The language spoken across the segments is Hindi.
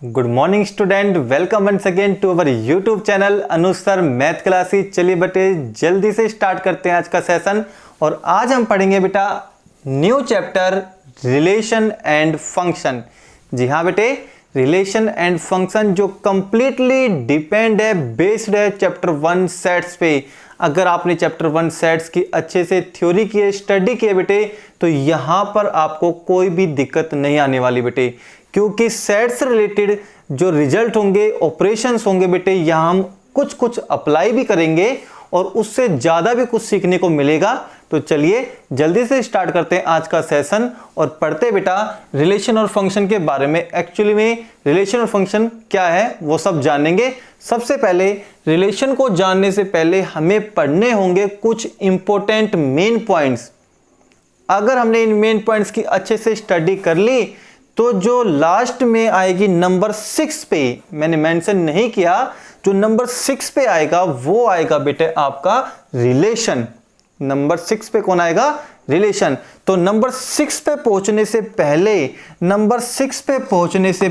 Good morning student, welcome once again to our YouTube channel Anuj sir math classes. चलिए बेटे जल्दी से स्टार्ट करते हैं आज का सेशन। और आज हम पढ़ेंगे बेटा new chapter relation and function. जी हाँ बेटे, रिलेशन एंड फंक्शन जो कंप्लीटली डिपेंड है, बेस्ड है चैप्टर 1 सेट्स पे। अगर आपने चैप्टर 1 सेट्स की अच्छे से थ्योरी की है, स्टडी की है बेटे, तो यहाँ पर आपको कोई भी दिक्कत नहीं आने वाली बेटे, क्योंकि सेट से रिलेटेड जो रिजल्ट होंगे, ऑपरेशंस होंगे बेटे, यहाँ हम कुछ कुछ अप्लाई भी करेंगे और उससे ज़्यादा भी कुछ सीखने को मिलेगा। तो चलिए जल्दी से स्टार्ट करते हैं आज का सेशन और पढ़ते बेटा रिलेशन और फंक्शन के बारे में। एक्चुअली में रिलेशन और फंक्शन क्या है वो सब जानेंगे। सबसे पहले रिलेशन को जानने से पहले हमें पढ़ने होंगे कुछ इंपॉर्टेंट मेन पॉइंट्स। अगर हमने इन मेन पॉइंट्स की अच्छे से स्टडी कर ली तो जो लास्ट में आएगी नंबर 6 पे, मैंने मेंशन नहीं किया, जो नंबर 6 पे आएगा वो आएगा बेटे आपका रिलेशन। नंबर 6 पे कौन आएगा? रिलेशन। तो नंबर 6 पे पहुंचने से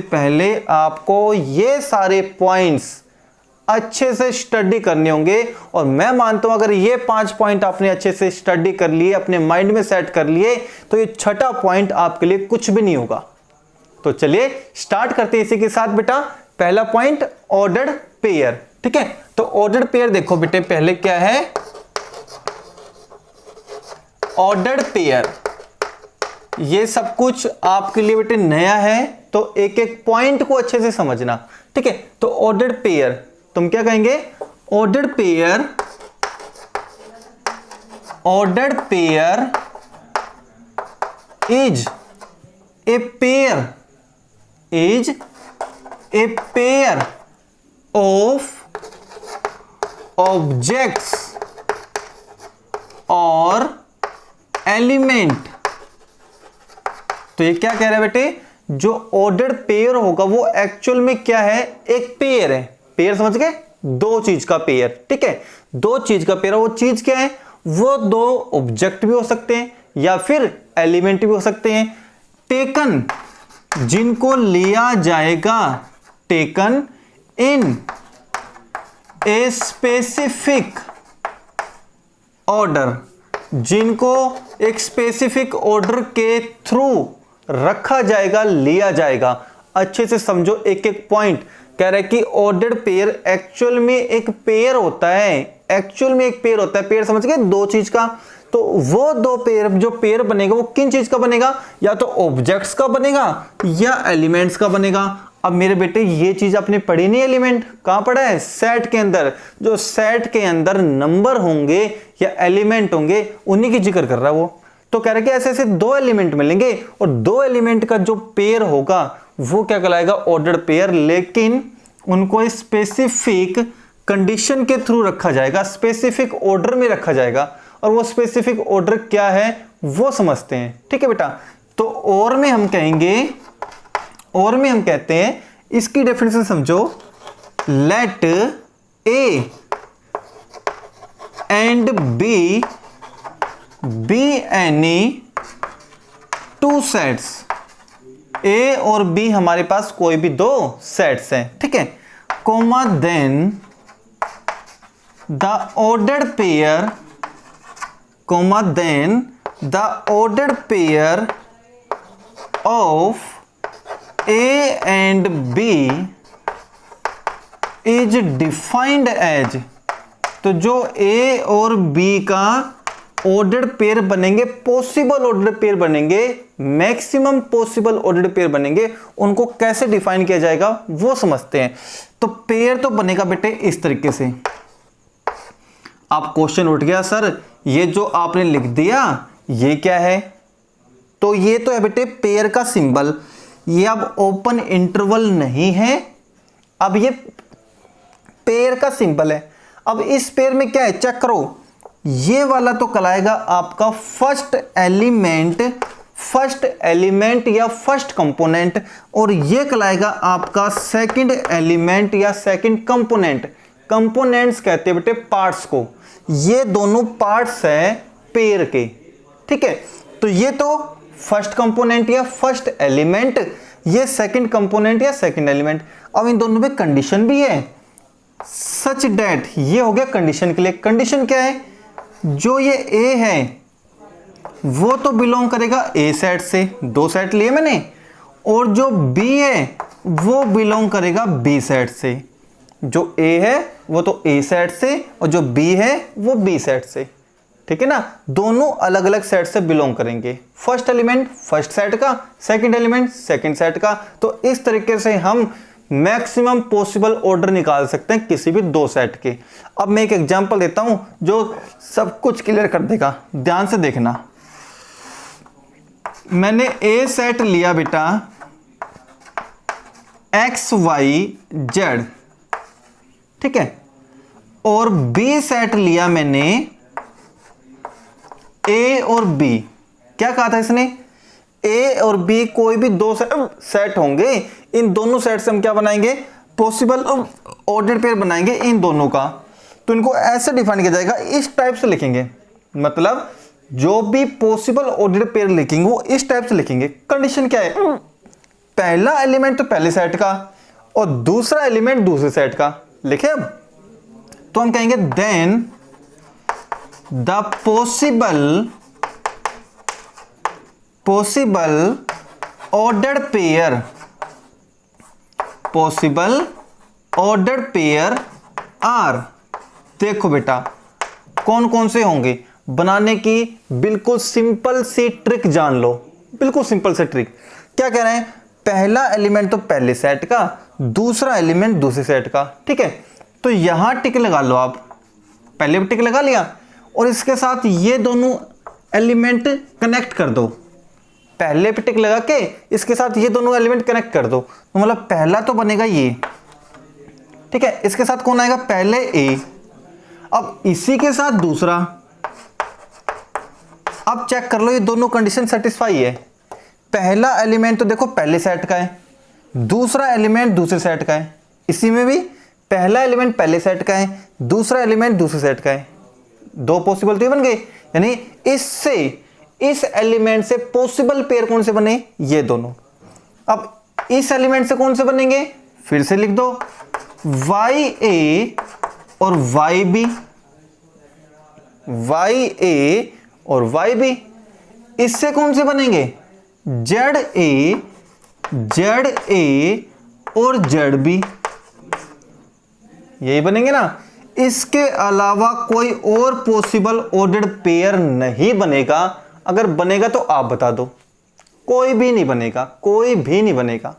पहले आपको ये सारे पॉइंट्स अच्छे से स्टडी करने होंगे। और मैं मानता हूं अगर ये 5 पॉइंट आपने अच्छे से स्टडी कर लिए, अपने माइंड में सेट कर लिए, तो ये छठा पॉइंट आपके लिए कुछ भी नहीं होगा। तो चलिए स्टार्ट करते हैं इसी के साथ बेटा। पहला पॉइंट ऑर्डर्ड पेयर। ठीक है, तो ऑर्डर्ड पेयर देखो बेटे, पहले क्या है? Ordered pair. ये सब कुछ आपके लिए बेटे नया है, तो एक एक पॉइंट को अच्छे से समझना। ठीक है, तो ऑर्डर्ड पेयर तुम क्या कहेंगे? Ordered pair, ordered pair is a pair, is a pair of objects or element। तो ये क्या कह रहा है बेटे? जो ऑर्डर्ड पेयर होगा वो एक्चुअल में क्या है? एक पेयर है। पेयर समझ गए? दो चीज का पेयर। ठीक है, दो चीज का पेयर। वो चीज क्या है? वो दो ऑब्जेक्ट भी हो सकते हैं या फिर एलिमेंट भी हो सकते हैं। टेकन, जिनको लिया जाएगा, taken in a specific order, जिनको एक स्पेसिफिक ऑर्डर के थ्रू रखा जाएगा, लिया जाएगा। अच्छे से समझो एक एक पॉइंट। कह रहा है कि ऑर्डर्ड पेयर एक्चुअल में एक पेयर होता है। एक्चुअल में एक पेयर होता है। पेयर समझ गए? दो चीज का। तो वो दो पेयर, जो पेयर बनेगा वो किन चीज का बनेगा? या तो ऑब्जेक्ट्स का बनेगा या एलिमेंट्स का बनेगा। अब मेरे बेटे ये चीज आपने पढ़ी नहीं? एलिमेंट कहां पढ़ा है? सेट के अंदर। जो सेट के अंदर नंबर होंगे या एलिमेंट होंगे उन्हीं की जिक्र कर रहा है वो। तो कह रहा है कि ऐसे ऐसे दो एलिमेंट मिलेंगे और दो एलिमेंट का जो पेयर होगा वो क्या कहलाएगा? Ordered pair. लेकिन उनको स्पेसिफिक कंडीशन के थ्रू रखा जाएगा, स्पेसिफिक ऑर्डर में रखा जाएगा। और वो स्पेसिफिक ऑर्डर क्या है वो समझते हैं। ठीक है बेटा, तो और में हम कहेंगे, और में हम कहते हैं, इसकी डेफिनेशन समझो। Let A and B be any two sets. A और बी हमारे पास कोई भी दो सेट्स हैं। ठीक है, comma then the ordered pair, comma then the ordered pair of A and B is defined as। तो जो A और B का ऑर्डर्ड पेयर बनेंगे, पॉसिबल ऑर्डर्ड पेयर बनेंगे, मैक्सिमम पॉसिबल ऑर्डर्ड पेयर बनेंगे, उनको कैसे डिफाइन किया जाएगा वो समझते हैं। तो पेयर तो बनेगा बेटे इस तरीके से। आप क्वेश्चन उठ गया, सर ये जो आपने लिख दिया ये क्या है? तो ये तो है बेटे पेयर का सिंबल। ये अब ओपन इंटरवल नहीं है, अब ये पेयर का सिंबल है। अब इस पेयर में क्या है? चेक करो। ये वाला तो कहलाएगा आपका फर्स्ट एलिमेंट या फर्स्ट कंपोनेंट, और ये कहलाएगा आपका सेकंड एलिमेंट या सेकंड कंपोनेंट। कंपोनेंट्स कहते हैं बेटे पार्ट्स को। ये दोनों पार्ट्स है पेयर के। ठीक है, तो ये तो फर्स्ट कंपोनेंट या फर्स्ट एलिमेंट, ये सेकंड कंपोनेंट या सेकंड एलिमेंट। अब इन दोनों में कंडीशन भी है, सच डेट, ये हो गया कंडीशन के लिए। कंडीशन क्या है, जो ये ए है वो तो बिलोंग करेगा ए सेट से, 2 सेट लिए मैंने, और जो बी है वो बिलोंग करेगा बी सेट से। जो ए है वो तो ए सेट से और जो बी है वो बी सेट से, ठीक है ना। दोनों अलग अलग सेट से बिलोंग करेंगे। फर्स्ट एलिमेंट फर्स्ट सेट का, सेकंड एलिमेंट सेकंड सेट का। तो इस तरीके से हम मैक्सिमम पॉसिबल ऑर्डर निकाल सकते हैं किसी भी 2 सेट के। अब मैं एक एग्जांपल देता हूं जो सब कुछ क्लियर कर देगा, ध्यान से देखना। मैंने ए सेट लिया बेटा एक्स वाई जेड, ठीक है, और बी सेट लिया मैंने ए और बी। क्या कहा था इसने, ए और बी कोई भी 2 सेट होंगे, इन दोनों सेट से हम क्या बनाएंगे, पॉसिबल ऑर्डर्ड पेयर बनाएंगे इन दोनों का। तो इनको ऐसे डिफाइन किया जाएगा, इस टाइप से लिखेंगे, मतलब जो भी पॉसिबल ऑर्डर्ड पेयर लिखेंगे वो इस टाइप से लिखेंगे। कंडीशन क्या है, पहला एलिमेंट तो पहले सेट का और दूसरा एलिमेंट दूसरे सेट का। लिखे अब, तो हम कहेंगे then the possible ordered pair are. देखो बेटा कौन कौन से होंगे, बनाने की बिल्कुल सिंपल सी ट्रिक जान लो, बिल्कुल सिंपल सी ट्रिक। क्या कह रहे हैं, पहला एलिमेंट तो पहले सेट का, दूसरा एलिमेंट दूसरे सेट का, ठीक है। तो यहां टिक लगा लो आप, पहले भी टिक लगा लिया, और इसके साथ ये दोनों एलिमेंट कनेक्ट कर दो। पहले पे टिक लगा के इसके साथ ये दोनों एलिमेंट कनेक्ट कर दो, तो मतलब पहला तो बनेगा ये, ठीक है। इसके साथ कौन आएगा, पहले ए, अब इसी के साथ दूसरा। अब चेक कर लो ये दोनों कंडीशन सेटिस्फाई है। पहला एलिमेंट तो देखो पहले सेट का है, दूसरा एलिमेंट दूसरे सेट का है। इसी में भी पहला एलिमेंट पहले सेट का है, दूसरा एलिमेंट दूसरे सेट का है। 2 पॉसिबल तो बन गए, यानी इससे इस एलिमेंट से पॉसिबल पेयर कौन से बने, ये दोनों। अब इस एलिमेंट से कौन से बनेंगे, फिर से लिख दो, वाई ए और वाई बी, वाई ए और वाई बी। इससे कौन से बनेंगे, जेड ए और जेड बी, यही बनेंगे ना। इसके अलावा कोई और पॉसिबल ऑर्डर्ड पेयर नहीं बनेगा। अगर बनेगा तो आप बता दो, कोई भी नहीं बनेगा, कोई भी नहीं बनेगा,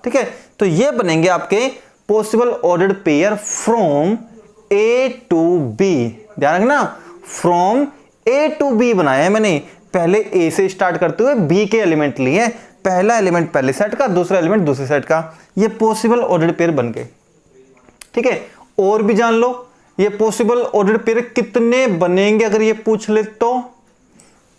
ठीक है। तो ये बनेंगे आपके possible ordered pair from A to B. ध्यान रखना, फ्रॉम ए टू बी बनाया है मैंने, पहले ए से स्टार्ट करते हुए बी के एलिमेंट लिए, पहला एलिमेंट पहले सेट का, दूसरा एलिमेंट दूसरे सेट का। ये पॉसिबल ऑर्डर्ड पेयर बन गए, ठीक है। और भी जान लो ये पॉसिबल ऑर्डर्ड पेयर कितने बनेंगे, अगर ये पूछ ले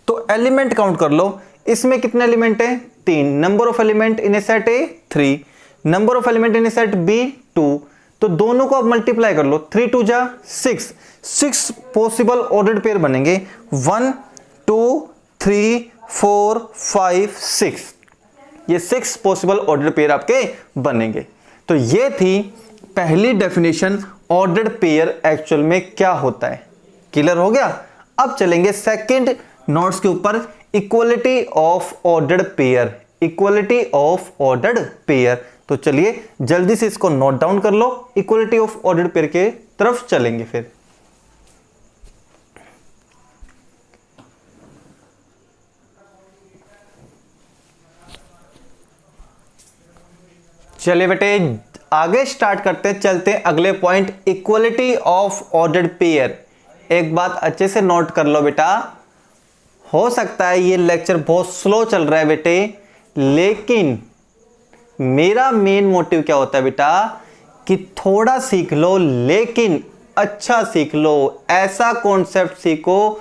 तो एलिमेंट काउंट कर लो। इसमें कितने एलिमेंट है, 3। Number of element in A set A 3, number of element in A set B 2। तो दोनों को अब मल्टीप्लाई कर लो, 3 2 जा 6, 6 पॉसिबल ऑर्डर्ड पेयर बनेंगे। 1 2 3 4 5 6, ये 6 पॉसिबल ऑर्डर्ड पेयर आपके बनेंगे। तो ये थी पहली डेफिनेशन, ऑर्डर्ड पेयर एक्चुअल में क्या होता है। क्लियर हो गया। अब चलेंगे सेकंड नोट्स के ऊपर, equality of ordered pair, equality of ordered pair. तो चलिए जल्दी से इसको नोट डाउन कर लो, इक्वलिटी ऑफ ऑर्डर्ड पेयर के तरफ चलेंगे फिर। चलिए बेटे आगे स्टार्ट करते हैं, चलते हैं अगले point, equality of ordered pair. एक बात अच्छे से नोट कर लो बेटा, हो सकता है ये लेक्चर बहुत स्लो चल रहा है बेटे, लेकिन मेरा मेन मोटिव क्या होता है बेटा कि थोड़ा सीख लो लेकिन अच्छा सीख लो, ऐसा कॉन्सेप्ट सीखो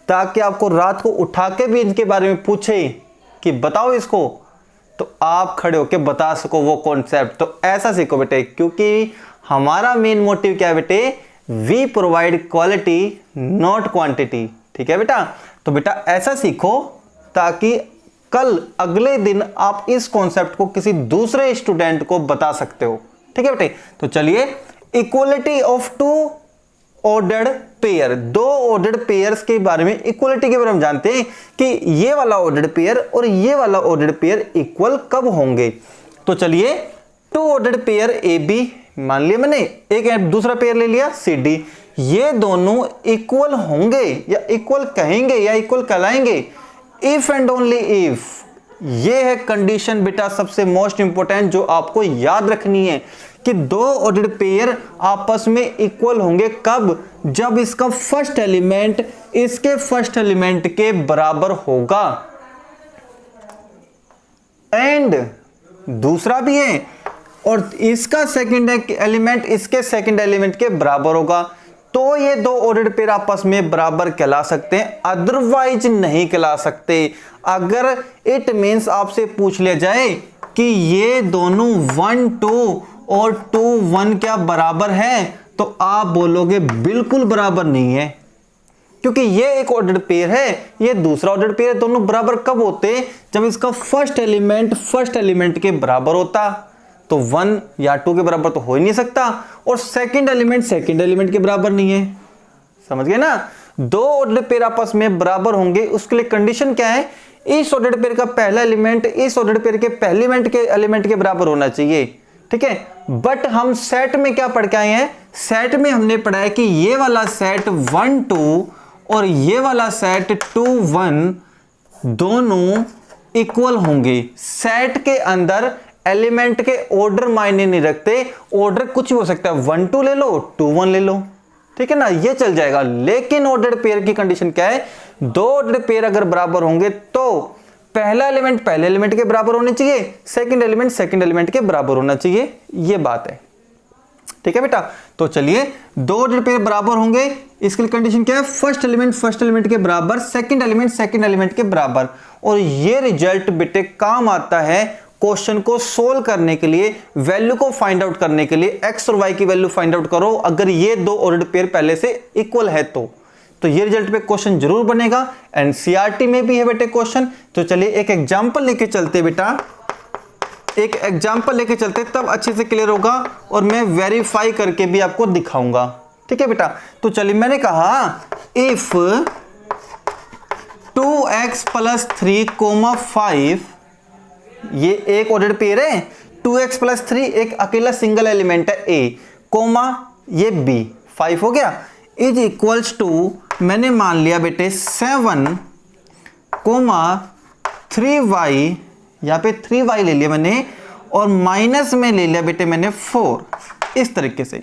ताकि आपको रात को उठा के भी इनके बारे में पूछे कि बताओ इसको, तो आप खड़े होके बता सको वो कॉन्सेप्ट। तो ऐसा सीखो बेटे, क्योंकि हमारा मेन मोटिव क्या है बेटे, we provide quality not quantity, ठीक है बेटा। तो बेटा ऐसा सीखो ताकि कल अगले दिन आप इस कॉन्सेप्ट को किसी दूसरे स्टूडेंट को बता सकते हो। ठीक है बेटे, तो चलिए equality of two ordered pair, दो ऑर्डर्ड पेयर्स के बारे में, इक्वलिटी के बारे में जानते हैं कि ये वाला ऑर्डर्ड पेयर और ये वाला ऑर्डर्ड पेयर इक्वल कब होंगे। तो चलिए two ordered pair A B मान लिया मैंने, एक दूसरा पेयर ले लिया सी डी, ये दोनों इक्वल होंगे या इक्वल कहेंगे या इक्वल कहलाएंगे इफ एंड ओनली इफ। ये है कंडीशन बेटा सबसे मोस्ट इंपॉर्टेंट जो आपको याद रखनी है कि दो ऑर्डर्ड पेयर आपस में इक्वल होंगे कब, जब इसका फर्स्ट एलिमेंट इसके फर्स्ट एलिमेंट के बराबर होगा एंड दूसरा भी है और इसका सेकंड एलिमेंट इसके सेकंड एलिमेंट के बराबर होगा, तो ये दो ऑर्डर्ड पेयर आपस में बराबर कहला सकते हैं, अदरवाइज नहीं कहला सकते। अगर इट मींस आपसे पूछ लिया जाए कि ये दोनों 1 2 और 2 1 क्या बराबर है, तो आप बोलोगे बिल्कुल बराबर नहीं है, क्योंकि ये एक ऑर्डर्ड पेयर है, ये दूसरा ऑर्डर्ड पेयर है। दोनों बराबर कब होते? जब इसका फर्स्ट एलिमेंट के बराबर होता, तो 1 या 2 के बराबर तो हो ही नहीं सकता, और सेकंड एलिमेंट के बराबर नहीं है। समझ गए ना? दो ऑर्डर्ड पेयर आपस में बराबर होंगे, उसके लिए कंडीशन क्या है? इस ऑर्डर्ड पेयर का पहला एलिमेंट इस ऑर्डर्ड पेयर के पहले एलिमेंट के बराबर होना चाहिए। ठीक है, बट हम सेट में क्या पढ़ के आए हैं? सेट में हमने पढ़ा है कि ये वाला सेट 1 2 और ये वाला सेट 2 1 दोनों इक्वल होंगे। सेट के अंदर एलिमेंट के ऑर्डर मायने नहीं रखते, ऑर्डर कुछ भी हो सकता है, 1 2 ले लो 2 1 ले लो, ठीक है ना, ये चल जाएगा। लेकिन ऑर्डर्ड पेयर की कंडीशन क्या है? दो ऑर्डर्ड पेयर अगर बराबर होंगे तो पहला एलिमेंट पहले एलिमेंट के बराबर होने चाहिए, सेकंड एलिमेंट के बराबर होना चाहिए, ये बात है। ठीक है बेटा, तो चलिए दो ऑर्डर्ड पेयर बराबर होंगे, इसके लिए कंडीशन क्या है? फर्स्ट एलिमेंट के बराबर, सेकंड एलिमेंट के बराबर। और ये रिजल्ट बेटे काम आता है क्वेश्चन को सोल्व करने के लिए, वैल्यू को फाइंड आउट करने के लिए। एक्स और वाई की वैल्यू फाइंड आउट करो, अगर ये दो ऑर्डर्ड पेयर पहले से इक्वल है तो ये रिजल्ट पे क्वेश्चन जरूर बनेगा। एनसीईआरटी में भी है बेटे क्वेश्चन। तो चलिए एक एग्जांपल लेके चलते बेटा, एक एग्जांपल लेके चलते, तब अच्छे से क्लियर होगा और मैं वेरीफाई करके भी आपको दिखाऊंगा। ठीक है बेटा, तो चलिए मैंने कहा इफ 2x + 3, 5, ये एक ऑर्डर्ड पेयर है, 2x + 3 एक अकेला सिंगल एलिमेंट है a, कोमा ये b, 5 हो गया, इज इक्वल्स टू मैंने मान लिया बेटे 7, 3y, यहां पे 3y ले लिया मैंने और माइनस में ले लिया बेटे मैंने 4, इस तरीके से।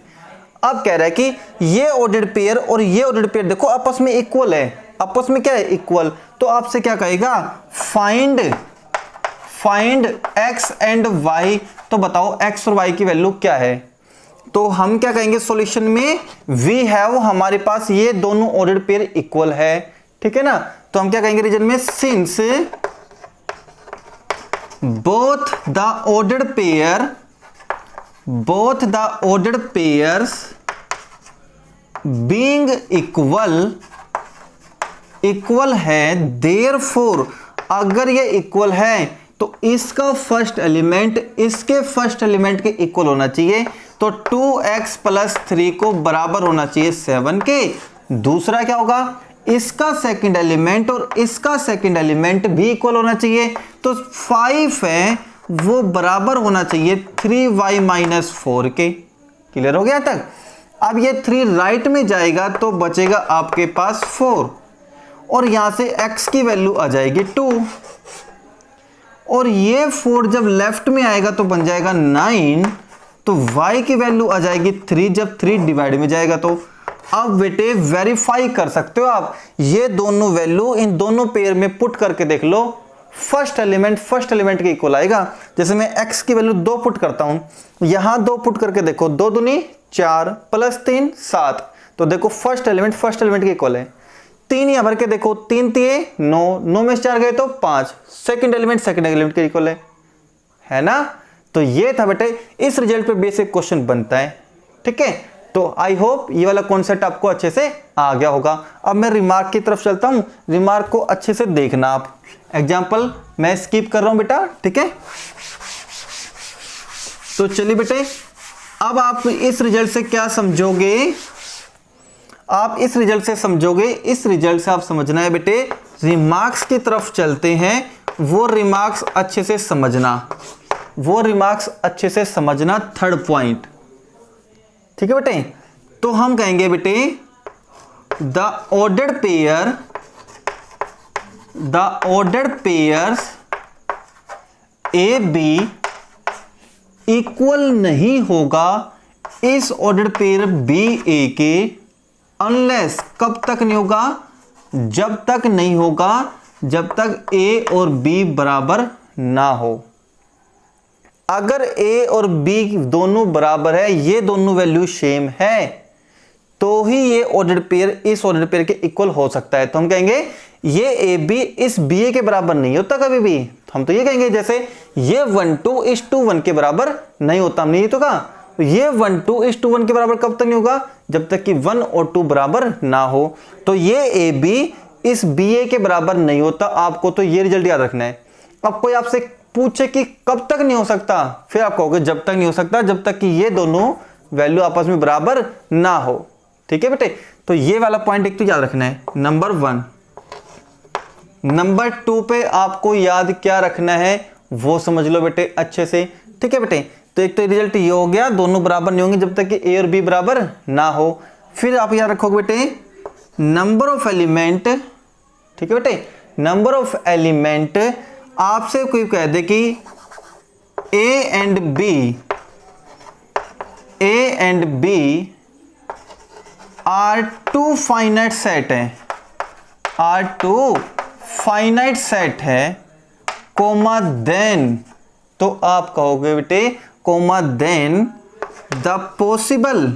अब कह रहा है कि ये ऑर्डर्ड पेयर और ये ऑर्डर्ड पेयर देखो आपस में इक्वल है, आपस में क्या है? इक्वल। तो आपसे क्या कहेगा? Find x and y। तो बताओ x और y की वैल्यू क्या है? तो हम क्या कहेंगे सॉल्यूशन में? वी हैव, हमारे पास ये दोनों ऑर्डर्ड पेयर इक्वल है, ठीक है ना। तो हम क्या कहेंगे रीजन में? Since both the ordered pairs being equal है, देयरफॉर अगर ये इक्वल है तो इसका फर्स्ट एलिमेंट इसके फर्स्ट एलिमेंट के इक्वल होना चाहिए। तो 2x + 3 को बराबर होना चाहिए 7 के। दूसरा क्या होगा? इसका सेकंड एलिमेंट और इसका सेकंड एलिमेंट भी इक्वल होना चाहिए। तो 5 है वो बराबर होना चाहिए 3y - 4 के। क्लियर हो गया तक? अब ये 3 राइट में जाएगा तो बचेगा आपके पास 4 और यहां से x की वैल्यू आ जाएगी 2 और ये 4 जब लेफ्ट में आएगा तो बन जाएगा 9, तो y की वैल्यू आ जाएगी 3 जब 3 डिवाइड में जाएगा। तो अब बेटे वेरीफाई कर सकते हो आप, ये दोनों वैल्यू इन दोनों पेयर में पुट करके देख लो, फर्स्ट एलिमेंट के इक्वल आएगा। जैसे मैं x की वैल्यू 2 पुट करता हूं, यहां 2 पुट करके देखो, 2 दूनी 4 + 3 7, तो देखो फर्स्ट एलिमेंट के इक्वल है। 3 यहां भर के देखो, 3 3 9, 9 में से 4 गए तो 5, सेकंड एलिमेंट के इक्वल है ना। तो ये था बेटे, इस रिजल्ट पे बेसिक क्वेश्चन बनता है। ठीक है, तो आई होप ये वाला कॉन्सेप्ट आपको अच्छे से आ गया होगा। अब मैं रिमार्क की तरफ चलता हूं, रिमार्क को अच्छे से देखना आप। एग्जाम्पल मैं स्किप कर रहा हूं बेटा, ठीक है। तो चलिए बेटे, अब आप इस रिजल्ट से क्या समझोगे, आप इस रिजल्ट से समझोगे, इस रिजल्ट से आप समझना है बेटे, रिमार्क्स की तरफ चलते हैं। वो रिमार्क्स अच्छे से समझना, वो रिमार्क्स अच्छे से समझना, थर्ड पॉइंट, ठीक है बेटे। तो हम कहेंगे बेटे the ordered pairs A B equal नहीं होगा इस ऑर्डर्ड पेयर बी ए के, अनलेस, कब तक नहीं होगा, जब तक नहीं होगा जब तक ए और बी बराबर ना हो। अगर ए और बी दोनों बराबर है, ये दोनों वैल्यू सेम है, तो ही ये ऑर्डर्ड पेयर इस ऑर्डर्ड पेयर के इक्वल हो सकता है। तो हम कहेंगे ये ए बी इस बी ए के बराबर नहीं होता कभी भी। हम तो ये कहेंगे जैसे ये 1:1 के बराबर नहीं होता, हमने ये तो कहा। ये 1:1 के बराबर कब तक नहीं होगा, जब तक कि 1 और 2 बराबर ना हो। तो ये ए बी इस बी ए के बराबर नहीं होता। आपको तो ये रिजल्ट याद रखना है। अब कोई आपसे पूछे कि कब तक नहीं हो सकता, फिर आप कहोगे जब तक नहीं हो सकता जब तक कि ये दोनों वैल्यू आपस में बराबर ना हो, ठीक है बेटे। तो ये वाला पॉइंट एक तो याद रखना है, नंबर 1। नंबर 2 पे आपको याद क्या रखना है वो समझ लो बेटे अच्छे से, ठीक है बेटे। तो एक तो रिजल्ट ये हो गया, दोनों बराबर नहीं होंगे जब तक कि ए और बी बराबर ना हो। फिर आप याद रखोगे बेटे नंबर ऑफ एलिमेंट, ठीक है बेटे। नंबर ऑफ एलिमेंट, आपसे कोई कह दे कि A and B are two finite set है, आर टू फाइनाइट सेट है, कोमा देन, तो आप कहोगे बेटे comma then the possible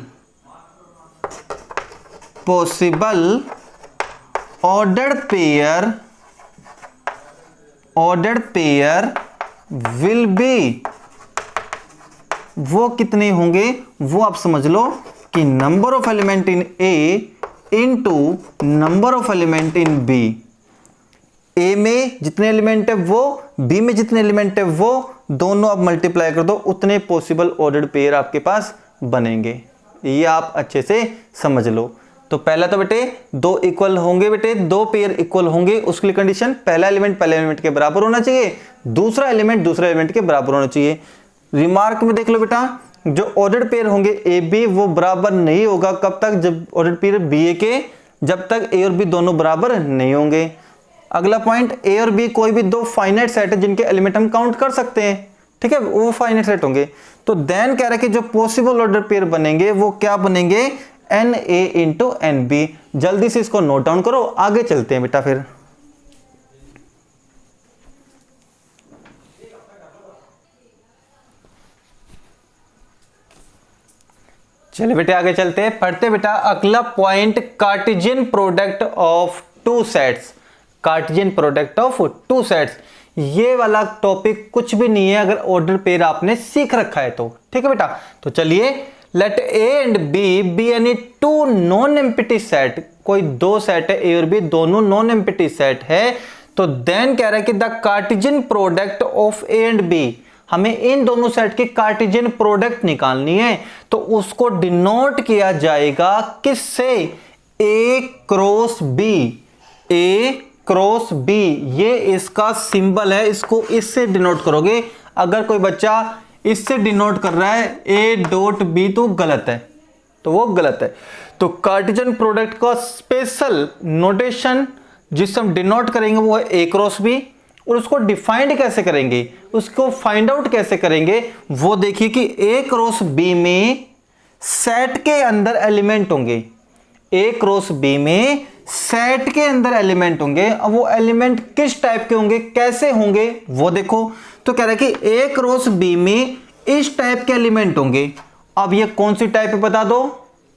ordered pair will be, वो कितने होंगे वो आप समझ लो कि number of element in A into number of element in B. A में जितने एलिमेंट है वो, बी में जितने एलिमेंट है वो, दोनों आप मल्टीप्लाई कर दो, उतने पॉसिबल ऑर्डर्ड पेयर आपके पास बनेंगे। ये आप अच्छे से समझ लो। तो पहला तो बेटे दो इक्वल होंगे बेटे, दो पेयर इक्वल होंगे, उसके लिए कंडीशन पहला एलिमेंट पहले एलिमेंट के बराबर होना चाहिए, दूसरा एलिमेंट दूसरे एलिमेंट के बराबर होना चाहिए। रिमार्क में देख लो बेटा, जो ऑर्डर्ड पेयर होंगे ए बी वो बराबर नहीं होगा कब तक, जब ऑर्डर्ड पेयर बी ए के, जब तक ए और बी दोनों बराबर नहीं होंगे। अगला पॉइंट, ए और बी कोई भी दो फाइनाइट सेट है जिनके एलिमेंट हम काउंट कर सकते हैं, ठीक है, वो फाइनाइट सेट होंगे। तो देन कह रहा है कि जो पॉसिबल ऑर्डर पेयर बनेंगे वो क्या बनेंगे, n A into n B. जल्दी से इसको नोट डाउन करो, आगे चलते हैं बेटा। फिर चलिए बेटे आगे चलते हैं, पढ़ते बेटा। अगला point, Cartesian product of two sets, Cartesian product of two sets. ये वाला टॉपिक कुछ भी नहीं है अगर ऑर्डर पेयर आपने सीख रखा है तो, ठीक है बेटा। तो चलिए, let A and B be any two non empty set, कोई दो सेट है ए और बी, दोनों नॉन एम्प्टी सेट है। तो देन कह रहा है कि the Cartesian product of A and B, हमें इन दोनों सेट की कार्टेशियन प्रोडक्ट निकालनी है। तो उसको डिनोट किया जाएगा किससे, ए क्रॉस बी, ए क्रॉस बी, ये इसका सिंबल है, इसको इससे डिनोट करोगे। अगर कोई बच्चा इससे डिनोट कर रहा है ए डॉट बी तो गलत है, तो वो गलत है। तो कार्टेशियन प्रोडक्ट का स्पेशल नोटेशन जिससे हम डिनोट करेंगे वो है ए क्रॉस बी। और उसको डिफाइंड कैसे करेंगे, उसको फाइंड आउट कैसे करेंगे, वो देखिए कि ए क्रॉस बी में सेट के अंदर एलिमेंट होंगे, ए क्रॉस बी में सेट के अंदर एलिमेंट होंगे। अब वो एलिमेंट किस टाइप के होंगे, कैसे होंगे, वो देखो। तो कह रहा है कि ए क्रॉस बी में इस टाइप के एलिमेंट होंगे। अब ये कौन सी टाइप है बता दो,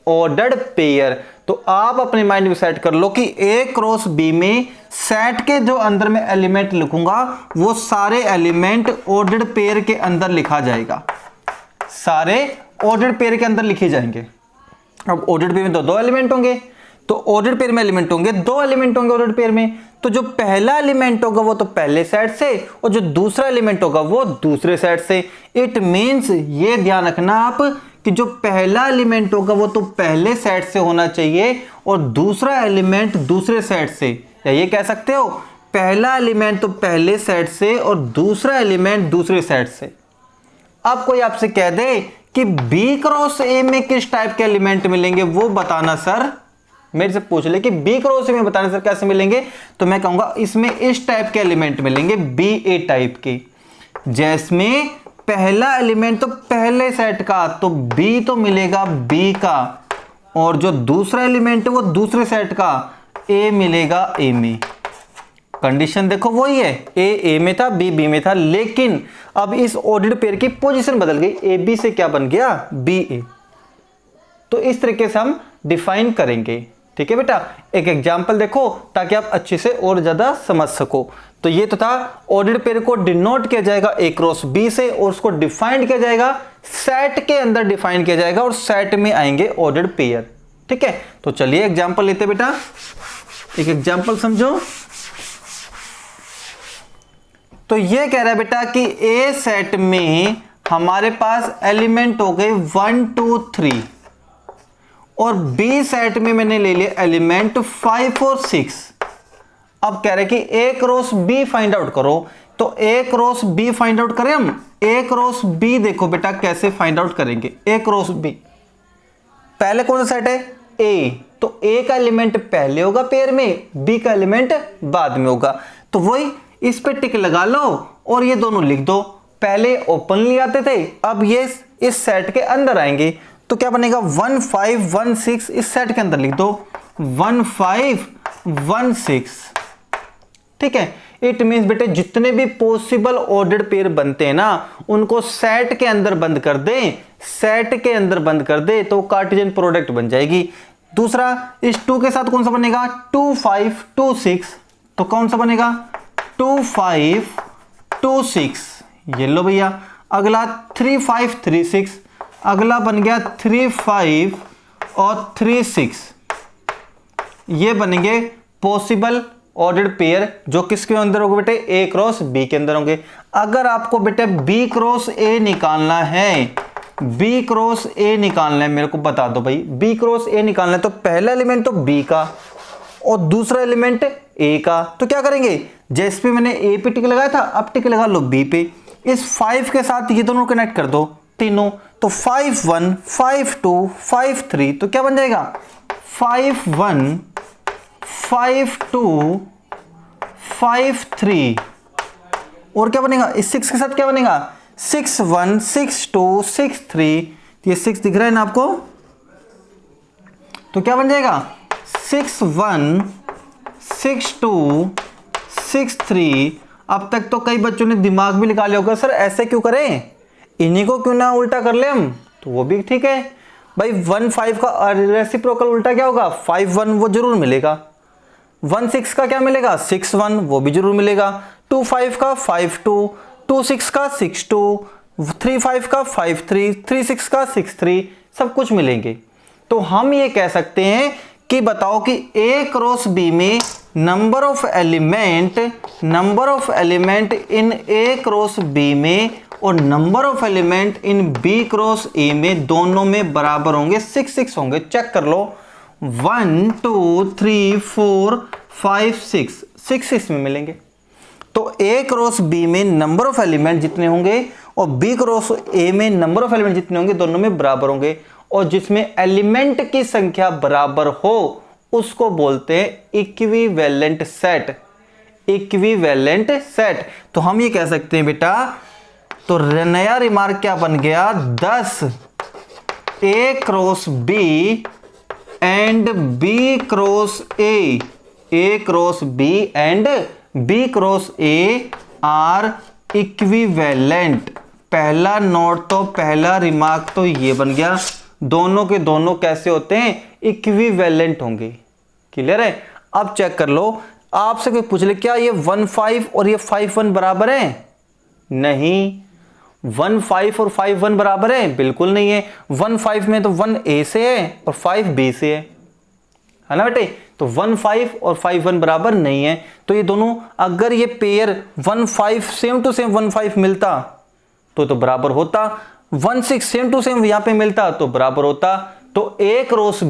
ऑर्डर्ड पेयर। तो आप अपने माइंड में सेट कर लो कि ए क्रॉस बी में सेट के जो अंदर में एलिमेंट लिखूंगा वो सारे एलिमेंट ऑर्डर्ड पेयर के अंदर लिखा जाएगा, सारे ऑर्डर्ड पेयर के अंदर लिखे जाएंगे। अब ऑर्डर्ड पेयर में तो 2 एलिमेंट होंगे, तो ऑर्डर्ड पेयर में एलिमेंट होंगे 2 एलिमेंट होंगे ऑर्डर्ड पेयर में। तो जो पहला एलिमेंट होगा वो तो पहले सेट से और जो दूसरा एलिमेंट होगा वो दूसरे सेट से। इट मींस ये ध्यान रखना आप कि जो पहला एलिमेंट होगा वो तो पहले सेट से होना चाहिए और दूसरा एलिमेंट दूसरे सेट से, या ये कह सकते हो पहला एलिमेंट तो पहले सेट से और दूसरा एलिमेंट दूसरे सेट से। अब कोई आपसे कह दे कि बी क्रॉस ए में किस टाइप के एलिमेंट मिलेंगे वो बताना सर, मेरे से पूछ ले कि बी क्रॉस ए में बताना सर कैसे मिलेंगे, तो मैं कहूंगा इसमें इस टाइप के एलिमेंट मिलेंगे बी ए टाइप के, जिसमें पहला एलिमेंट तो पहले सेट का तो बी तो मिलेगा बी का और जो दूसरा एलिमेंट है वो दूसरे सेट का ए मिलेगा ए में। कंडीशन देखो वही है, ए में था बी बी में था, लेकिन अब इस ऑर्डर्ड पेयर की पोजीशन बदल गई, ए बी से क्या बन गया बी ए। तो इस तरीके से हम डिफाइन करेंगे। ठीक है बेटा, एक एग्जांपल देखो ताकि आप अच्छे से और ज्यादा समझ सको। तो ये तो था ऑर्डर्ड पेयर को डिनोट किया जाएगा ए क्रॉस बी से और उसको डिफाइंड किया जाएगा सेट के अंदर, डिफाइन किया जाएगा और सेट में आएंगे ऑर्डर्ड पेयर। ठीक है, तो चलिए एग्जांपल लेते बेटा, एक एग्जांपल समझो। तो ये कह रहा है बेटा कि ए सेट में हमारे पास एलिमेंट हो गए 1 2 3 और बी सेट में मैंने ले लिया एलिमेंट 5 और 6। अब कह रहे कि A cross B find out करो, तो ए क्रॉस बी फाइंड आउट करें हम। ए क्रॉस बी देखो बेटा कैसे फाइंड आउट करेंगे। ए क्रॉस बी पहले कौन सा सेट है ए, तो ए का एलिमेंट पहले होगा पेयर में, बी का एलिमेंट बाद में होगा। तो वही इस पे टिक लगा लो और ये दोनों लिख दो। पहले ओपनली आते थे, अब ये इस सेट के अंदर आएंगे, तो क्या बनेगा 1 5 1 6 इस सेट के अंदर लिख दो 1 5 1 6। ठीक है, इट मींस बेटे जितने भी पॉसिबल ऑर्डर्ड पेयर बनते हैं ना उनको सेट के अंदर बंद कर दे, सेट के अंदर बंद कर दे तो कार्टेशियन प्रोडक्ट बन जाएगी। दूसरा इस 2 के साथ कौन सा बनेगा 2 5 2 6, तो कौन सा बनेगा 2 5 2 6, ये लो भैया। अगला 3 5 3 6, अगला बन गया 3 5 और 3 6, ये बनेंगे पॉसिबल ऑर्डर्ड पेयर जो किसके अंदर होंगे बेटे ए क्रॉस बी के अंदर होंगे। अगर आपको बेटे बी क्रॉस ए निकालना है, बी क्रॉस ए निकालना है, मेरे को बता दो भाई बी क्रॉस ए निकालना है, तो पहला एलिमेंट तो बी का और दूसरा एलिमेंट ए का, तो क्या करेंगे जैसे पे मैंने ए पे टिक लगाया था अब टिक लगा लो बी पे। इस 5 के साथ ये दोनों कनेक्ट कर दो तीनों, तो 5 1 5 2 5 3, तो क्या बन जाएगा 5 1 5 2 5 3, और क्या बनेगा इस 6 के साथ क्या बनेगा 6 1 6 2 6 3, ये 6 दिख रहा है ना आपको, तो क्या बन जाएगा 6 1 6 2 6 3। अब तक तो कई बच्चों ने दिमाग भी निकाले होगा सर ऐसे क्यों करें, इन्हीं को क्यों ना उल्टा कर ले हम, तो वो भी ठीक है भाई। 1 5 का रेसिप्रोकल उल्टा क्या होगा 5 1, वो जरूर मिलेगा। 1 6 का क्या मिलेगा 6 1, वो भी जरूर मिलेगा। 2 5 का 5 2, 2 6 का 6 2, 3 5 का 5 3, 3 6 का 6 3, सब कुछ मिलेंगे। तो हम ये कह सकते हैं कि बताओ कि ए क्रॉस बी में number of element in A cross B में और number of element in B cross A में दोनों में बराबर होंगे 6 6 होंगे। चेक कर लो 1 2 3 4 5 6, 6 6 में मिलेंगे। तो ए क्रॉस बी में नंबर ऑफ एलिमेंट जितने होंगे और बी क्रॉस ए में नंबर ऑफ एलिमेंट जितने होंगे दोनों में बराबर होंगे, और जिसमें एलिमेंट की संख्या बराबर हो उसको बोलते हैं इक्विवेलेंट सेट। इक्विवेलेंट सेट, तो हम ये कह सकते हैं बेटा, तो नया रिमार्क क्या बन गया 10 A cross B and B cross A cross B and B cross A are equivalent. पहला नोट तो पहला रिमार्क तो ये बन गया, दोनों के दोनों कैसे होते हैं इक्विवेलेंट होंगे। क्लियर है। अब चेक कर लो, आपसे कोई पूछ ले क्या ये 1 5 और ये 5 1 बराबर है, नहीं 1 5 और 5 1 बराबर है? बिल्कुल नहीं है। 1 5 में तो 1 ए से है और 5 बी से है ना बेटे? तो 1 5 और 5 1 बराबर नहीं है। तो ये दोनों, अगर ये पेयर 1 5 सेम टू सेम 1 5 मिलता तो बराबर होता, 1 6 सेम टू सेम यहां पे मिलता तो बराबर होता। तो ए क्रॉस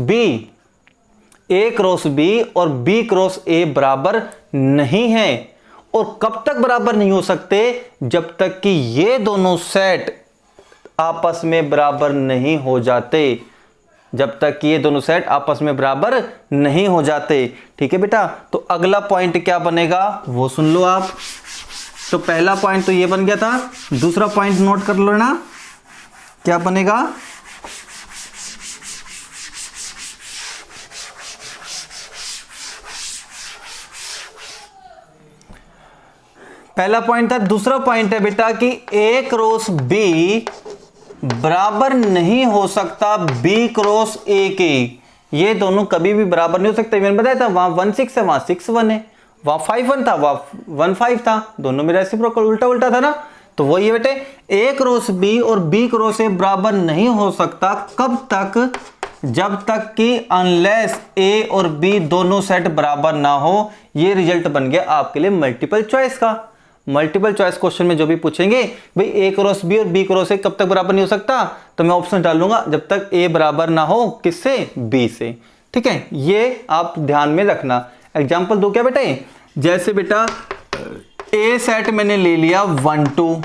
बी और बी क्रॉस ए बराबर नहीं है। और कब तक बराबर नहीं हो सकते? जब तक कि ये दोनों सेट आपस में बराबर नहीं हो जाते, जब तक कि ये दोनों सेट आपस में बराबर नहीं हो जाते। ठीक है बेटा? तो अगला पॉइंट क्या बनेगा वो सुन लो आप। तो पहला पॉइंट तो ये बन गया था, दूसरा पॉइंट नोट कर लो ना, क्या बनेगा? पहला पॉइंट था, दूसरा पॉइंट है बेटा कि ए क्रॉस बी बराबर नहीं हो सकता बी क्रॉस ए के। ये दोनों कभी भी बराबर नहीं हो सकते। मैंने बताया था वहां 1 6 है, वहां 6 1 है, वहां 5 1 था, वहां 1 5 था, दोनों में रेसिप्रोकल उल्टा उल्टा था ना। तो वही है बेटे, ए क्रॉस बी और बी क्रॉस ए बराबर नहीं हो सकता। कब तक? जब तक कि अनलेस ए और बी दोनों सेट बराबर ना हो। ये रिजल्ट बन गया आपके लिए मल्टीपल चॉइस का। मल्टीपल चॉइस क्वेश्चन में जो भी पूछेंगे भाई ए क्रॉस बी और बी क्रॉस ए कब तक बराबर नहीं हो सकता, तो मैं ऑप्शन डाल लूंगा जब तक ए बराबर ना हो किससे? बी से। ठीक है, ये आप ध्यान में रखना। एग्जांपल दो क्या बेटे? जैसे बेटा ए सेट मैंने ले लिया 1 2